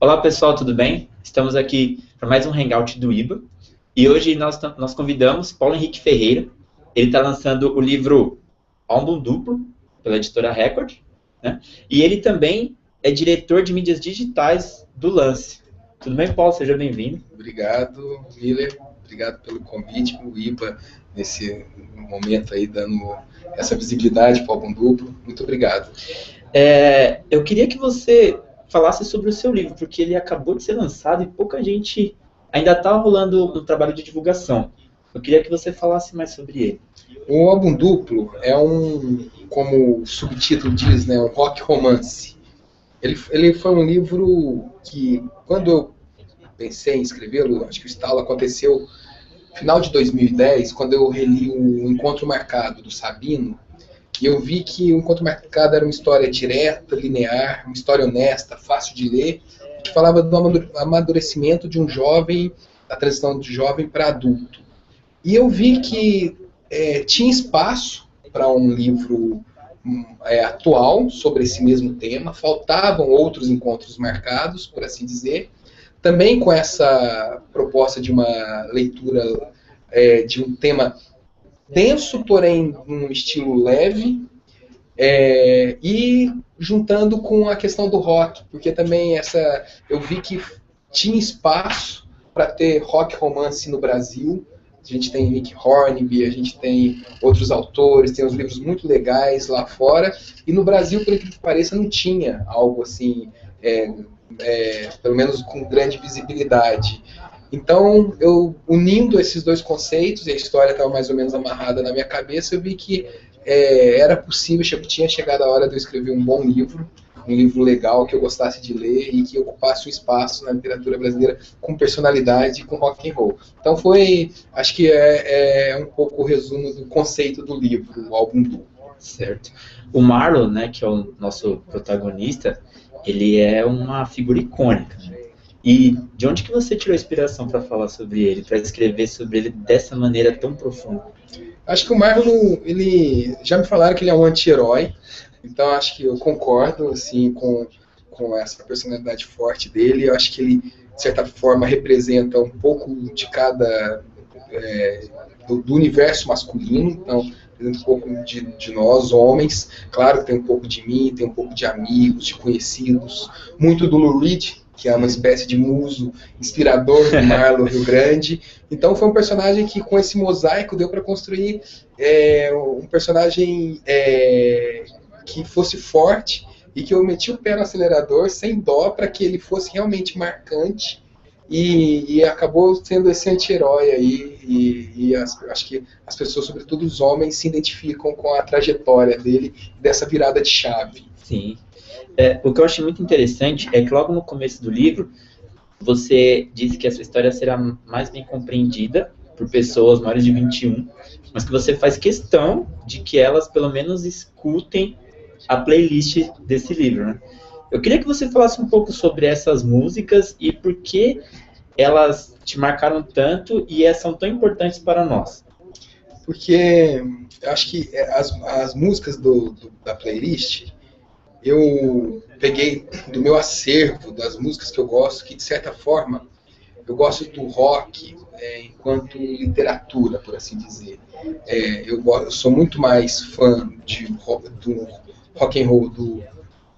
Olá pessoal, tudo bem? Estamos aqui para mais um Hangout do IBA e hoje nós convidamos Paulo Henrique Ferreira. Ele está lançando o livro Álbum Duplo pela editora Record, né? E ele também é diretor de mídias digitais do Lance. Tudo bem, Paulo? Seja bem-vindo. Obrigado, Miller. Obrigado pelo convite, o IBA, nesse momento aí, dando essa visibilidade para o Álbum Duplo. Muito obrigado. Eu queria que você falasse sobre o seu livro, porque ele acabou de ser lançado e pouca gente ainda está rolando o trabalho de divulgação. Eu queria que você falasse mais sobre ele. O Álbum Duplo é como o subtítulo diz, né, um rock romance. Ele foi um livro que, quando eu pensei em escrevê-lo, acho que o estalo aconteceu no final de 2010, quando eu reli o Encontro Marcado, do Sabino, e eu vi que o Encontro Marcado era uma história direta, linear, uma história honesta, fácil de ler, que falava do amadurecimento de um jovem, da transição de jovem para adulto. E eu vi que tinha espaço para um livro atual sobre esse mesmo tema, faltavam outros encontros marcados, por assim dizer, também com essa proposta de uma leitura de um tema denso, porém num estilo leve, e juntando com a questão do rock, porque também eu vi que tinha espaço para ter rock romance no Brasil. A gente tem Nick Hornby, a gente tem outros autores, tem uns livros muito legais lá fora, e no Brasil, por incrível que pareça, não tinha algo assim, pelo menos com grande visibilidade. Então, eu unindo esses dois conceitos, e a história estava mais ou menos amarrada na minha cabeça, eu vi que era possível, tinha chegado a hora de eu escrever um bom livro, um livro legal, que eu gostasse de ler e que ocupasse um espaço na literatura brasileira com personalidade e com rock and roll. Então acho que é um pouco o resumo do conceito do livro, o Álbum Duplo. Certo. O Marlon, né, que é o nosso protagonista, ele é uma figura icônica, né? E de onde que você tirou a inspiração para falar sobre ele, para escrever sobre ele dessa maneira tão profunda? Acho que o Marlon, já me falaram que ele é um anti-herói, então acho que eu concordo assim, com essa personalidade forte dele. Eu acho que ele, de certa forma, representa um pouco de cada do universo masculino, então representa um pouco de nós, homens. Claro, tem um pouco de mim, tem um pouco de amigos, de conhecidos, muito do Lou Reed, que é uma espécie de muso inspirador do Marlon Rio Grande. Então foi um personagem que, com esse mosaico, deu para construir um personagem que fosse forte e que eu meti o pé no acelerador sem dó para que ele fosse realmente marcante, e acabou sendo esse anti-herói aí, acho que as pessoas, sobretudo os homens, se identificam com a trajetória dele, dessa virada de chave. Sim. O que eu achei muito interessante é que logo no começo do livro, você disse que a sua história será mais bem compreendida por pessoas maiores de 21, mas que você faz questão de que elas pelo menos escutem a playlist desse livro, né? Eu queria que você falasse um pouco sobre essas músicas e por que elas te marcaram tanto e são tão importantes para nós. Porque eu acho que as músicas da playlist, eu peguei do meu acervo, das músicas que eu gosto, que de certa forma eu gosto do rock enquanto literatura, por assim dizer. Eu sou muito mais fã do rock and roll do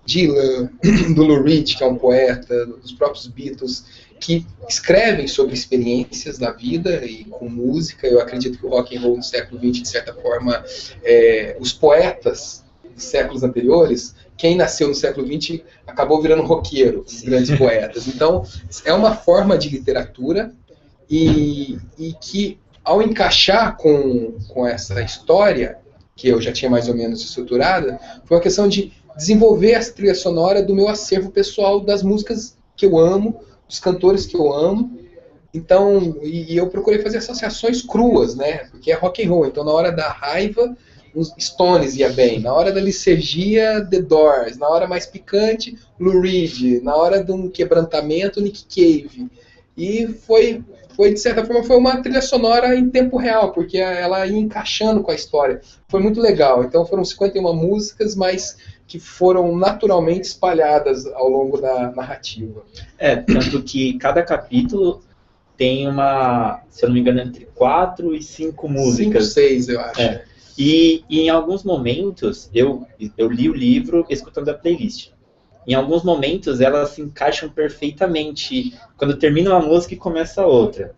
Dylan, do Lou Reed, que é um poeta, dos próprios Beatles, que escrevem sobre experiências da vida e com música. Eu acredito que o rock and roll no século XX, de certa forma, os poetas dos séculos anteriores, quem nasceu no século XX acabou virando roqueiro, os grandes poetas. Então, é uma forma de literatura e que, ao encaixar com essa história, que eu já tinha mais ou menos estruturada, foi uma questão de desenvolver essa trilha sonora do meu acervo pessoal, das músicas que eu amo, dos cantores que eu amo. Então, e eu procurei fazer associações cruas, né? Porque é rock and roll. Então, na hora da raiva, os Stones ia bem. Na hora da licergia, The Doors. Na hora mais picante, Lou Reed. Na hora de um quebrantamento, Nick Cave. E foi, de certa forma, foi uma trilha sonora em tempo real, porque ela ia encaixando com a história. Foi muito legal. Então foram 51 músicas, mas que foram naturalmente espalhadas ao longo da narrativa. Tanto que cada capítulo tem uma, se eu não me engano, entre 4 e 5 músicas. 5, 6, eu acho. E em alguns momentos, eu li o livro escutando a playlist. Em alguns momentos, elas se encaixam perfeitamente quando termina uma música e começa outra.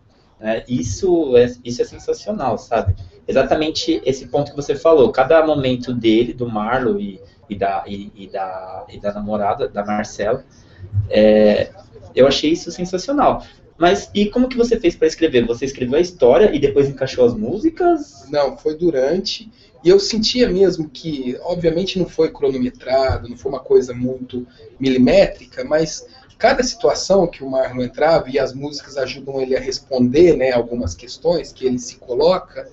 Isso é sensacional, sabe? Exatamente esse ponto que você falou. Cada momento dele, do Marlon e da namorada, da Marcela, eu achei isso sensacional. Mas e como que você fez para escrever? Você escreveu a história e depois encaixou as músicas? Não, foi durante. E eu sentia mesmo que, obviamente, não foi cronometrado, não foi uma coisa muito milimétrica, mas cada situação que o Marlon entrava, e as músicas ajudam ele a responder, né, algumas questões que ele se coloca,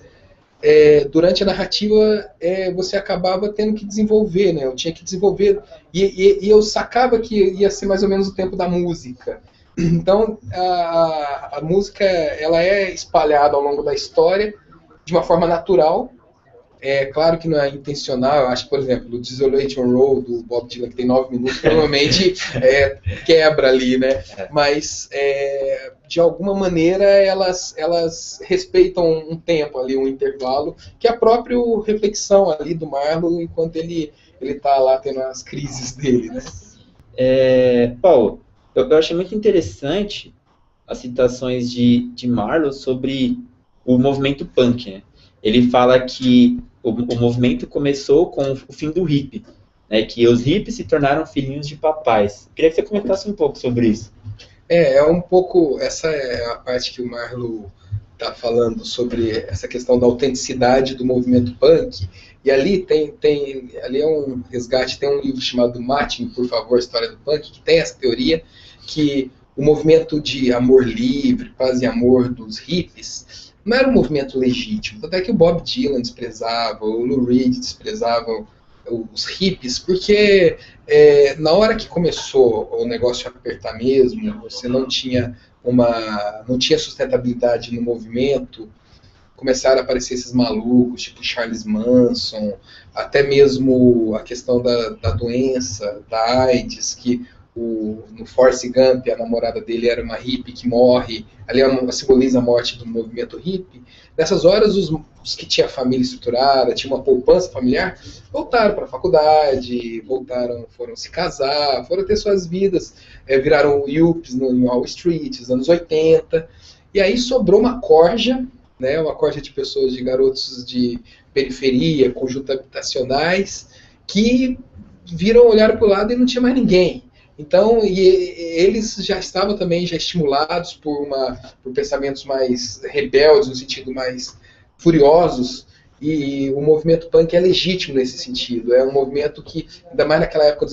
durante a narrativa você acabava tendo que desenvolver, né? Eu tinha que desenvolver, e eu sacava que ia ser mais ou menos o tempo da música. Então, a música ela é espalhada ao longo da história de uma forma natural. É claro que não é intencional. Eu acho que, por exemplo, o Desolation Road, do Bob Dylan, que tem 9 minutos, provavelmente quebra ali, né? Mas, de alguma maneira, elas respeitam um tempo ali, um intervalo, que é a própria reflexão ali do Marlon enquanto ele está lá tendo as crises dele, né? Paulo, eu achei muito interessante as citações de Marlon sobre o movimento punk, né? Ele fala que o movimento começou com o fim do hippie, né? Que os hippies se tornaram filhinhos de papais. Queria que você comentasse um pouco sobre isso. Um pouco, essa é a parte que o Marlon está falando sobre essa questão da autenticidade do movimento punk. E ali ali é um resgate, tem um livro chamado Mate-me, por favor, História do Punk, que tem essa teoria que o movimento de amor livre, paz e amor dos hippies, não era um movimento legítimo. Tanto é que o Bob Dylan desprezava, o Lou Reed desprezava os hippies, porque na hora que começou o negócio a apertar mesmo, você não tinha sustentabilidade no movimento, começaram a aparecer esses malucos, tipo Charles Manson, até mesmo a questão da doença, da AIDS, que no Forrest Gump, a namorada dele era uma hippie que morre, ali simboliza a morte do movimento hippie. Nessas horas, os que tinham família estruturada, tinham uma poupança familiar, voltaram para a faculdade, foram se casar, foram ter suas vidas, viraram yuppies em Wall Street, nos anos 80, e aí sobrou uma corja, né, uma corja de pessoas, de garotos de periferia, conjuntos habitacionais, que olharam para o lado e não tinha mais ninguém. Então, eles já estavam também estimulados por pensamentos mais rebeldes, no sentido mais furiosos, e o movimento punk é legítimo nesse sentido. É um movimento que, ainda mais naquela época,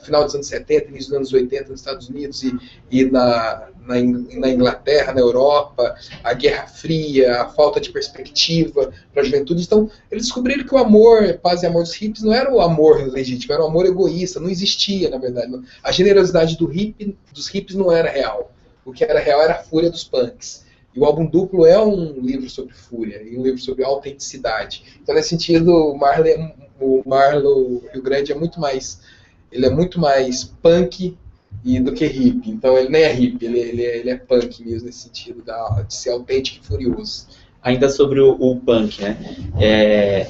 final dos anos 70, início dos anos 80, nos Estados Unidos e na Inglaterra, na Europa, a Guerra Fria, a falta de perspectiva para a juventude. Então, eles descobriram que o amor, paz e amor dos hippies não era o amor legítimo, era o amor egoísta, não existia, na verdade. A generosidade dos hippies não era real. O que era real era a fúria dos punks. E o álbum duplo é um livro sobre fúria, e um livro sobre autenticidade. Então, nesse sentido, o Marlon Rio Grande é muito mais punk do que hippie. Então, ele nem é hippie, ele é punk mesmo, nesse sentido de ser autêntico e furioso. Ainda sobre o punk, né?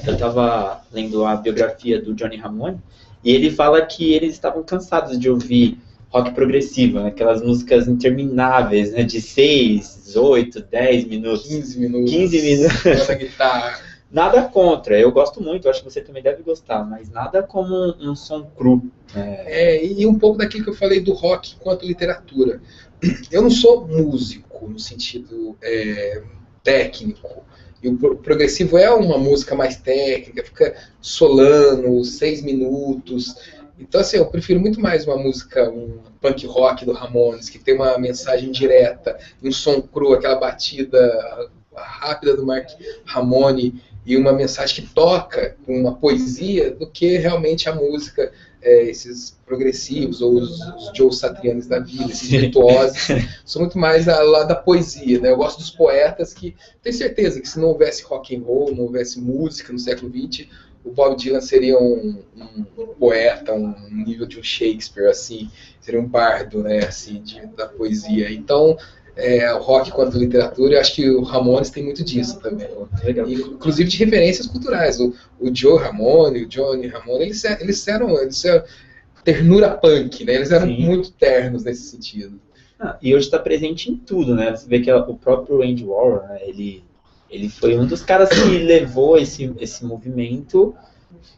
Eu estava lendo a biografia do Johnny Ramone, e ele fala que eles estavam cansados de ouvir rock progressivo, né? Aquelas músicas intermináveis, né? De 6, 8, 10 minutos. 15 minutos. 15 minutos. Toda guitarra. Nada contra, eu gosto muito, acho que você também deve gostar, mas nada como um som cru. E um pouco daquilo que eu falei do rock quanto literatura. Eu não sou músico, no sentido técnico. E o progressivo é uma música mais técnica, fica solano, 6 minutos. Então, assim, eu prefiro muito mais uma música, um punk rock do Ramones, que tem uma mensagem direta, um som cru, aquela batida rápida do Mark Ramone, e uma mensagem que toca com uma poesia, do que realmente a música, esses progressivos, ou os Joe Satrianis da vida, esses virtuosos, são muito mais lá da poesia, né? Eu gosto dos poetas que, tenho certeza que se não houvesse rock and roll, não houvesse música no século XX, o Bob Dylan seria um poeta, um nível de um Shakespeare, assim, seria um bardo, né, assim, da poesia. Então, o rock quanto literatura, eu acho que o Ramones tem muito disso também. Legal. Inclusive de referências culturais. O Joe Ramone, o Johnny Ramone, eles eram ternura punk, né? Eles eram muito ternos nesse sentido. E hoje está presente em tudo, né? Você vê que o próprio Andy Warhol, né, ele foi um dos caras que levou esse movimento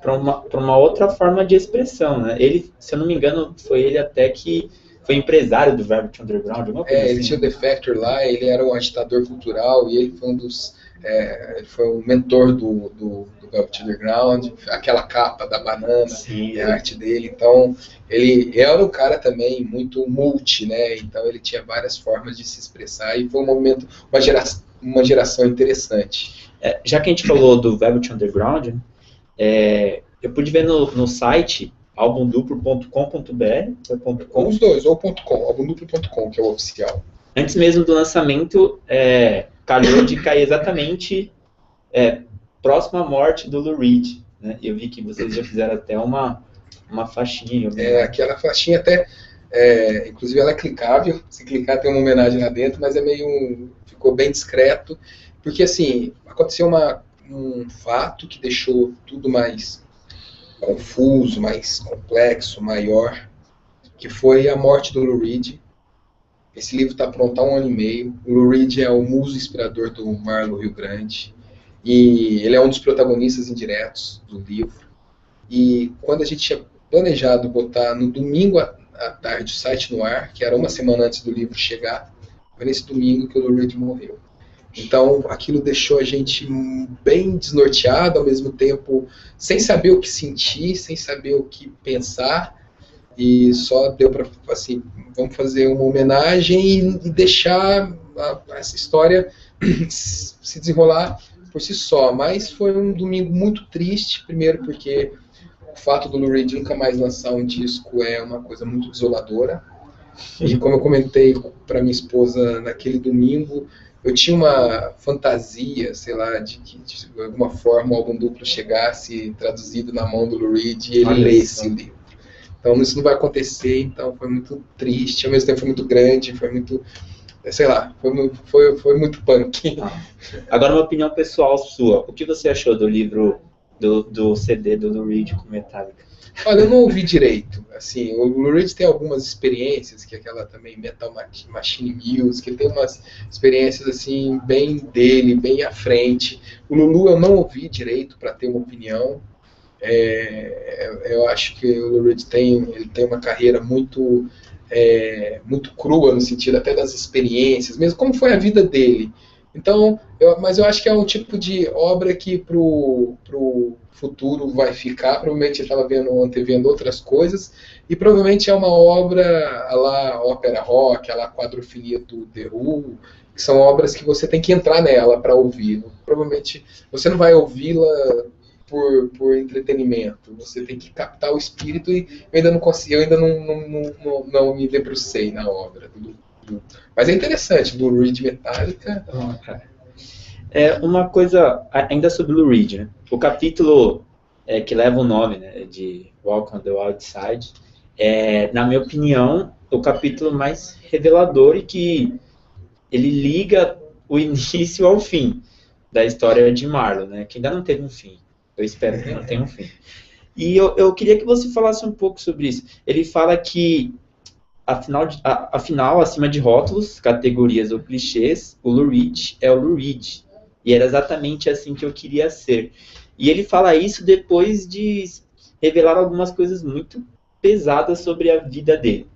para uma outra forma de expressão, né? Ele, se eu não me engano, foi ele até que foi empresário do Velvet Underground, alguma coisa assim. Ele tinha o The Factor lá, ele era um agitador cultural e ele foi ele foi um mentor do Velvet Underground, aquela capa da banana, a arte dele. Então, ele era um cara também muito multi, né? Então, ele tinha várias formas de se expressar e foi um momento, uma geração interessante. Já que a gente falou do Velvet Underground, eu pude ver no site albumduplo.com.br. Os dois, ou .com, albumduplo.com, que é o oficial. Antes mesmo do lançamento, calhou de cair exatamente próximo à morte do Lou Reed, né? Eu vi que vocês já fizeram até uma faixinha. Aquela faixinha até, inclusive ela é clicável, se clicar tem uma homenagem lá dentro, mas ficou bem discreto, porque assim, aconteceu um fato que deixou tudo mais confuso, mais complexo, maior, que foi a morte do Lou Reed. Esse livro está pronto há 1 ano e meio. O Lou Reed é o muso inspirador do Marlon Rio Grande. E ele é um dos protagonistas indiretos do livro. E quando a gente tinha planejado botar no domingo à tarde o site no ar, que era uma semana antes do livro chegar, foi nesse domingo que o Lou Reed morreu. Então, aquilo deixou a gente bem desnorteado, ao mesmo tempo sem saber o que sentir, sem saber o que pensar. E só deu para, assim, vamos fazer uma homenagem e deixar essa história se desenrolar por si só. Mas foi um domingo muito triste, primeiro porque o fato do Lou Reed nunca mais lançar um disco é uma coisa muito desoladora. E como eu comentei para minha esposa naquele domingo, eu tinha uma fantasia, sei lá, de que de alguma forma o álbum duplo chegasse traduzido na mão do Lou Reed e ele lesse o livro. Então isso não vai acontecer, então foi muito triste, ao mesmo tempo foi muito grande, foi muito, sei lá, foi muito punk. Agora uma opinião pessoal sua, o que você achou do livro, do CD do Lou Reed com Metallica? Olha, eu não ouvi direito, assim, o Lou Reed tem algumas experiências, que é aquela também Metal Machine Music, ele tem umas experiências assim, bem dele, bem à frente. O Lulu eu não ouvi direito para ter uma opinião. Eu acho que o Lou Reed tem uma carreira muito crua, no sentido até das experiências, mesmo como foi a vida dele. Então, mas eu acho que é um tipo de obra que pro futuro vai ficar. Provavelmente ele estava antevendo outras coisas, e provavelmente é uma obra à la ópera rock, à la quadrofilia do The Who, que são obras que você tem que entrar nela para ouvir. Provavelmente você não vai ouvi-la por entretenimento, você tem que captar o espírito, e eu ainda não consigo, eu ainda não me debrucei na obra. Mas é interessante, do Lou Reed Metallica. Uma coisa ainda sobre o Lou Reed, né? O capítulo que leva o nome, né, de Walk on the Wild Side, na minha opinião, o capítulo mais revelador e que ele liga o início ao fim da história de Marlon, né? Que ainda não teve um fim. Eu espero que não tenha um fim. E eu queria que você falasse um pouco sobre isso. Ele fala que, afinal, acima de rótulos, categorias ou clichês, o Lou Reed é o Lou Reed. E era exatamente assim que eu queria ser. E ele fala isso depois de revelar algumas coisas muito pesadas sobre a vida dele.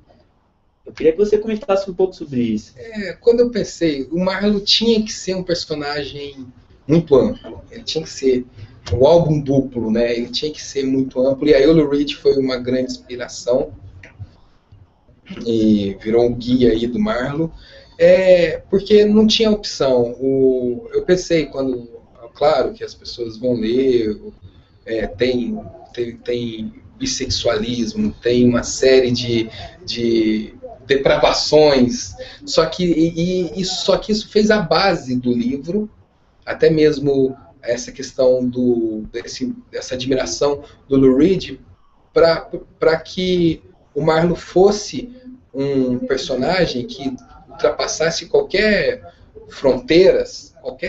Eu queria que você comentasse um pouco sobre isso. Quando eu pensei, o Marlon tinha que ser um personagem muito amplo. Ele tinha que ser o álbum duplo, né? Ele tinha que ser muito amplo. E aí o Lou Reed foi uma grande inspiração e virou um guia aí do Marlon. Porque não tinha opção. Eu pensei claro que as pessoas vão ler, tem bissexualismo, tem uma série de depravações, só que isso fez a base do livro, até mesmo essa questão dessa admiração do Lou Reed para que o Marlowe fosse um personagem que ultrapassasse qualquer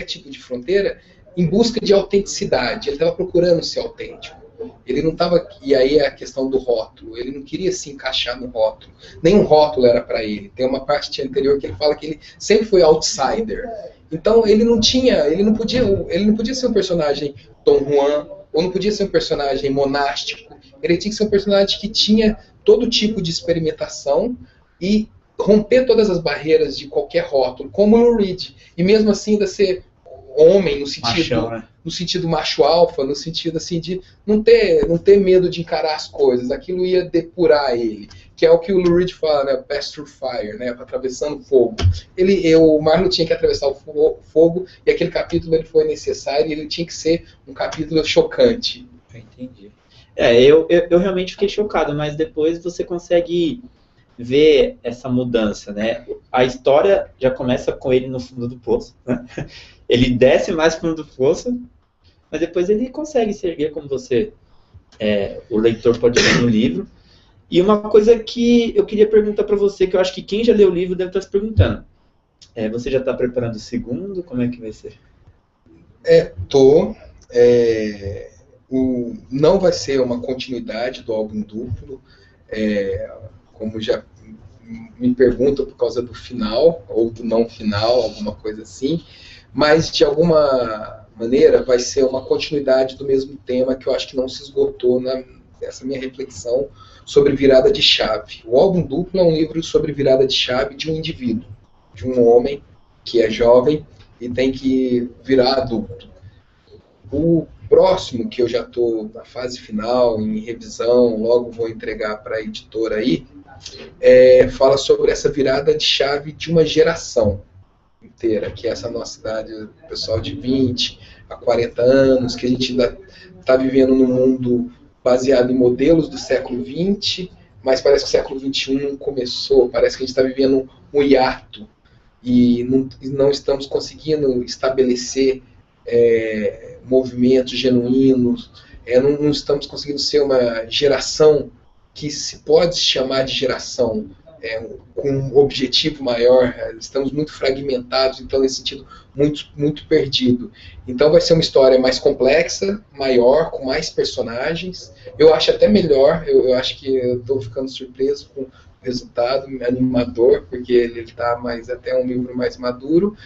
tipo de fronteira, em busca de autenticidade. Ele estava procurando ser autêntico. Ele não estava... E aí é a questão do rótulo. Ele não queria se encaixar no rótulo. Nenhum rótulo era para ele. Tem uma parte anterior que ele fala que ele sempre foi outsider. Então ele não podia ser um personagem Dom Juan, ou não podia ser um personagem monástico. Ele tinha que ser um personagem que tinha todo tipo de experimentação e romper todas as barreiras de qualquer rótulo, como o Lou Reed. E mesmo assim ainda ser homem, no sentido macho alfa, no sentido assim de não ter medo de encarar as coisas. Aquilo ia depurar ele, que é o que o Lou Reed fala, né? Pass through fire, né? Atravessando fogo. O Marlowe tinha que atravessar o fogo, e aquele capítulo ele foi necessário, e ele tinha que ser um capítulo chocante. Entendi. Eu realmente fiquei chocado, mas depois você consegue ver essa mudança, né? A história já começa com ele no fundo do poço, né? Ele desce mais fundo do poço, mas depois ele consegue se erguer, como o leitor pode ver no livro. E uma coisa que eu queria perguntar para você, que eu acho que quem já leu o livro deve estar se perguntando. Você já está preparando o segundo? Como é que vai ser? Não vai ser uma continuidade do álbum duplo, como já me perguntam por causa do final, ou do não final, alguma coisa assim, mas de alguma maneira vai ser uma continuidade do mesmo tema que eu acho que não se esgotou nessa minha reflexão sobre virada de chave. O álbum duplo é um livro sobre virada de chave de um indivíduo, de um homem que é jovem e tem que virar adulto. O próximo, que eu já estou na fase final, em revisão, logo vou entregar para a editora aí, fala sobre essa virada de chave de uma geração inteira, que é essa nossa idade, pessoal de 20 a 40 anos, que a gente ainda está vivendo num mundo baseado em modelos do século XX, mas parece que o século XXI não começou, parece que a gente está vivendo um hiato e não estamos conseguindo estabelecer movimentos genuínos, não estamos conseguindo ser uma geração que se pode chamar de geração com um objetivo maior. Estamos muito fragmentados, então nesse sentido muito perdido. Então vai ser uma história mais complexa, maior, com mais personagens. Eu acho até melhor, eu acho que eu estou ficando surpreso com o resultado, animador, porque ele está até um livro mais maduro,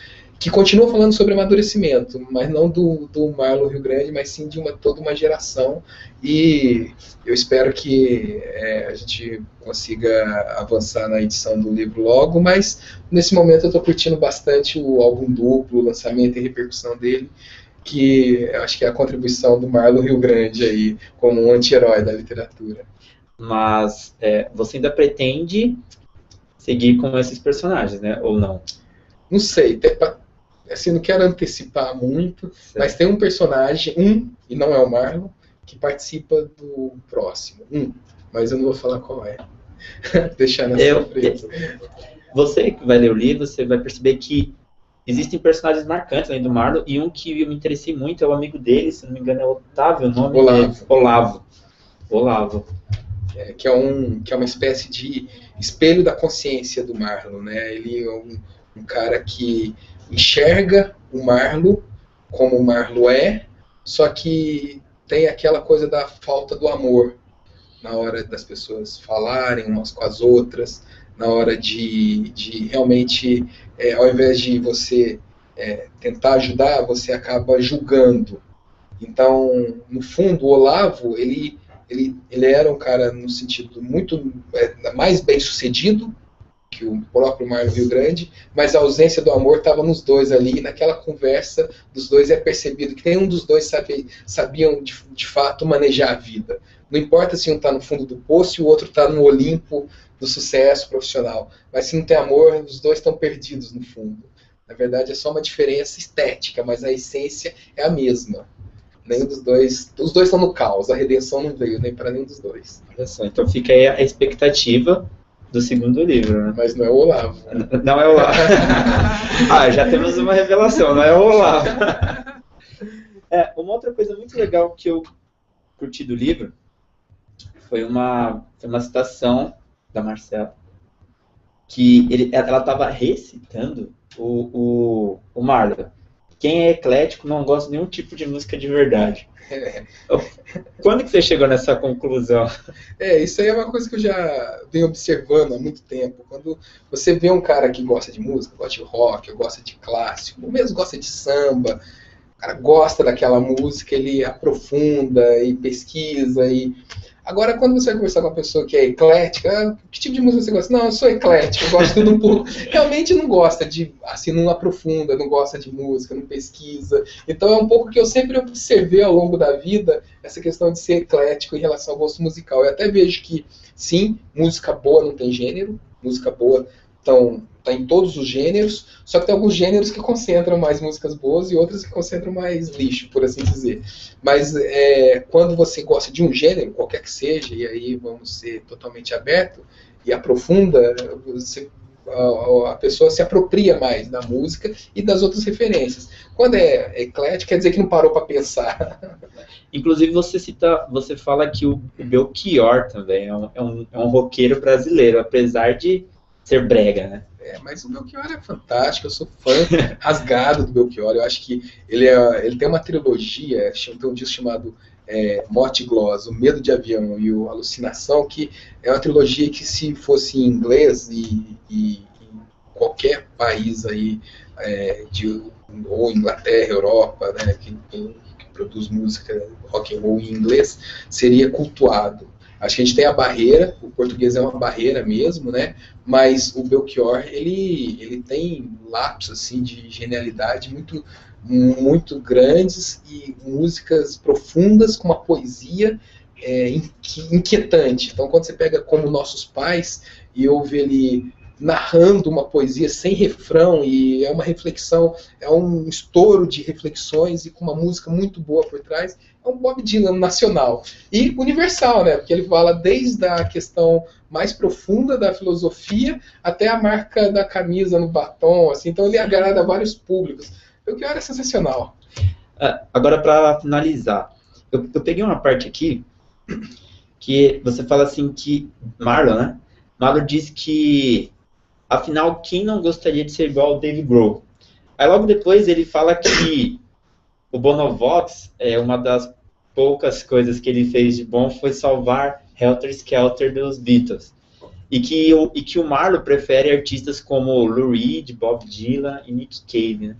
que continua falando sobre amadurecimento, mas não do Marlowe Rio Grande, mas sim de toda uma geração, e eu espero que a gente consiga avançar na edição do livro logo, mas nesse momento eu estou curtindo bastante o álbum duplo, o lançamento e repercussão dele, que eu acho que é a contribuição do Marlowe Rio Grande aí, como um anti-herói da literatura. Mas você ainda pretende seguir com esses personagens, né? Ou não? Não sei, assim, não quero antecipar muito, certo. Mas tem um personagem, e não é o Marlowe, que participa do próximo. Mas eu não vou falar qual é. Deixar na surpresa. Você que vai ler o livro, você vai perceber que existem personagens marcantes além do Marlowe, e um que eu me interessei muito é o amigo dele, se não me engano é Otávio, o nome Olavo. Que é uma espécie de espelho da consciência do Marlowe, né? Ele é um cara que enxerga o Marlowe como o Marlowe só que tem aquela coisa da falta do amor na hora das pessoas falarem umas com as outras, na hora de realmente, ao invés de você tentar ajudar, você acaba julgando. Então, no fundo, o Olavo, ele era um cara no sentido muito mais bem sucedido que o próprio Marlowe Rio Grande, mas a ausência do amor estava nos dois ali, e naquela conversa dos dois é percebido que nenhum dos dois sabiam de fato manejar a vida. Não importa se um está no fundo do poço e o outro está no Olimpo do sucesso profissional, mas se não tem amor, os dois estão perdidos no fundo. Na verdade é só uma diferença estética, mas a essência é a mesma. Nenhum dos dois, os dois estão no caos, a redenção não veio nem para nenhum dos dois. Olha só, então fica aí a expectativa do segundo livro, né? Mas não é o Olavo. Não é o Olavo. Já temos uma revelação, não é o Olavo. Uma outra coisa muito legal que eu curti do livro foi uma citação da Marcela, que ela estava recitando o Marlon. Quem é eclético não gosta de nenhum tipo de música de verdade. Quando que você chegou nessa conclusão? Isso aí é uma coisa que eu já venho observando há muito tempo. Quando você vê um cara que gosta de música, gosta de rock, gosta de clássico, ou mesmo gosta de samba, o cara gosta daquela música, ele aprofunda e pesquisa. Agora, quando você vai conversar com uma pessoa que é eclética, que tipo de música você gosta? Não, eu sou eclético, eu gosto de tudo um pouco. Realmente não gosta de, assim, não aprofunda, não gosta de música, não pesquisa. Então é um pouco que eu sempre observei ao longo da vida, essa questão de ser eclético em relação ao gosto musical. Eu até vejo que, sim, música boa não tem gênero, música boa tá em todos os gêneros, só que tem alguns gêneros que concentram mais músicas boas e outros que concentram mais lixo, por assim dizer. Mas quando você gosta de um gênero, qualquer que seja, e aí vamos ser totalmente aberto e aprofunda, a pessoa se apropria mais da música e das outras referências. Quando é eclético, quer dizer que não parou para pensar. Inclusive você fala que o Belchior também é um roqueiro brasileiro, apesar de ser brega, né? Mas o Belchior é fantástico, eu sou fã rasgado do Belchior. Eu acho que ele tem uma trilogia, tem um disco chamado Morte e Gloss, O Medo de Avião e o Alucinação, que é uma trilogia que, se fosse em inglês e em qualquer país aí, ou Inglaterra, Europa, né, que produz música rock and roll em inglês, seria cultuado. Acho que a gente tem a barreira, o português é uma barreira mesmo, né? Mas o Belchior, ele tem lapsos assim, de genialidade muito, muito grandes e músicas profundas com uma poesia inquietante. Então, quando você pega Como Nossos Pais e ouve ele narrando uma poesia sem refrão, e é uma reflexão, é um estouro de reflexões e com uma música muito boa por trás, é um Bob Dylan nacional e universal, né? Porque ele fala desde a questão mais profunda da filosofia até a marca da camisa no batom, assim, então ele agrada a vários públicos. O que era sensacional. Agora, para finalizar, eu peguei uma parte aqui que você fala assim que Marlon, né? Marlon diz que, afinal, quem não gostaria de ser igual ao Dave Grohl? Aí logo depois ele fala que o Bonovox, uma das poucas coisas que ele fez de bom foi salvar Helter Skelter dos Beatles. E que o Marlon prefere artistas como Lou Reed, Bob Dylan e Nick Cave, né?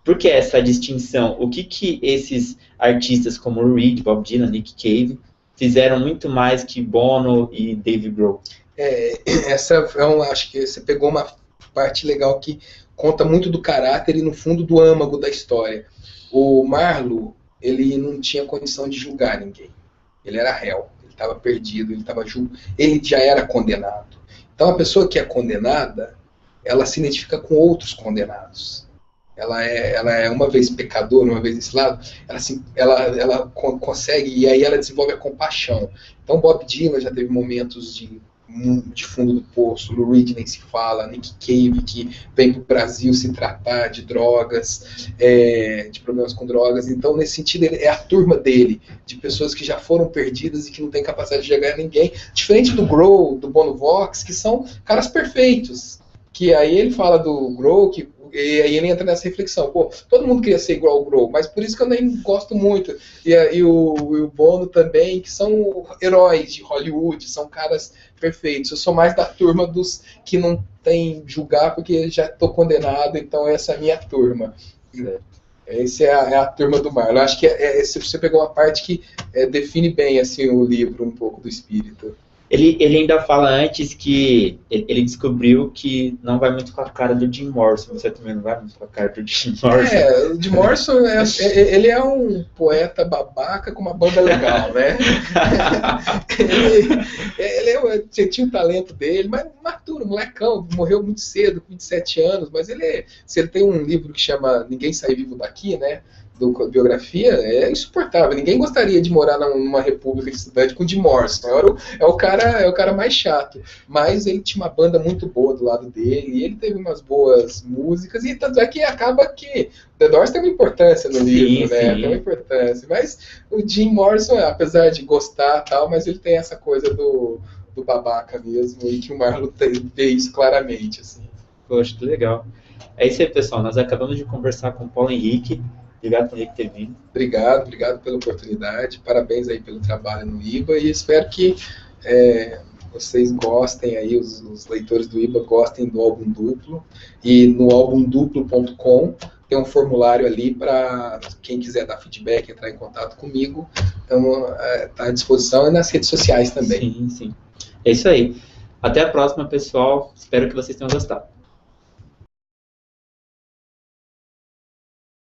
Por que essa distinção? O que esses artistas como Lou Reed, Bob Dylan, Nick Cave fizeram muito mais que Bono e Dave Grohl? Acho que você pegou uma parte legal que conta muito do caráter e, no fundo, do âmago da história. O Marlon, ele não tinha condição de julgar ninguém. Ele era réu, ele estava perdido, ele já era condenado. Então, a pessoa que é condenada, ela se identifica com outros condenados. Ela é uma vez pecadora, uma vez nesse lado, ela consegue, e aí ela desenvolve a compaixão. Então, Bob Dylan já teve momentos de fundo do poço, Lou Reed nem se fala, Nick Cave, que vem para o Brasil se tratar de drogas, de problemas com drogas. Então, nesse sentido, é a turma dele, de pessoas que já foram perdidas e que não tem capacidade de chegar a ninguém, diferente do Grohl, do Bonovox, que são caras perfeitos. Que aí ele fala do Grohl, e aí ele entra nessa reflexão, todo mundo queria ser igual ao Grohl, mas por isso que eu nem gosto muito. E o Bono também, que são heróis de Hollywood, são caras perfeitos. Eu sou mais da turma dos que não tem julgar porque já estou condenado, então essa é a minha turma. Essa é a turma do Marlon. Acho que você pegou uma parte que define bem assim, o livro, um pouco do espírito. Ele ainda fala antes que ele descobriu que não vai muito com a cara do Jim Morrison. Você também não vai muito com a cara do Jim Morrison? O Jim Morrison, ele é um poeta babaca com uma banda legal, né? ele tinha o talento dele, mas maturo, molecão, morreu muito cedo, com 27 anos, mas se ele tem um livro que chama Ninguém Sai Vivo Daqui, né? biografia é insuportável. Ninguém gostaria de morar numa república de estudante com o Jim Morrison. É o cara mais chato. Mas ele tinha uma banda muito boa do lado dele, e ele teve umas boas músicas, e tanto é que acaba que The Doors tem uma importância no livro, né? Tem uma importância. Mas o Jim Morrison, apesar de gostar tal, mas ele tem essa coisa do babaca mesmo, e que o Marlon vê isso claramente, assim. Poxa, que legal. É isso aí, pessoal. Nós acabamos de conversar com o Paulo Henrique. Obrigado por ele ter vindo. Obrigado pela oportunidade. Parabéns aí pelo trabalho no IBA, e espero que vocês gostem aí, os leitores do IBA gostem do álbum duplo. E no albumduplo.com tem um formulário ali para quem quiser dar feedback, entrar em contato comigo. Então, está à disposição, e nas redes sociais também. Sim. É isso aí. Até a próxima, pessoal. Espero que vocês tenham gostado.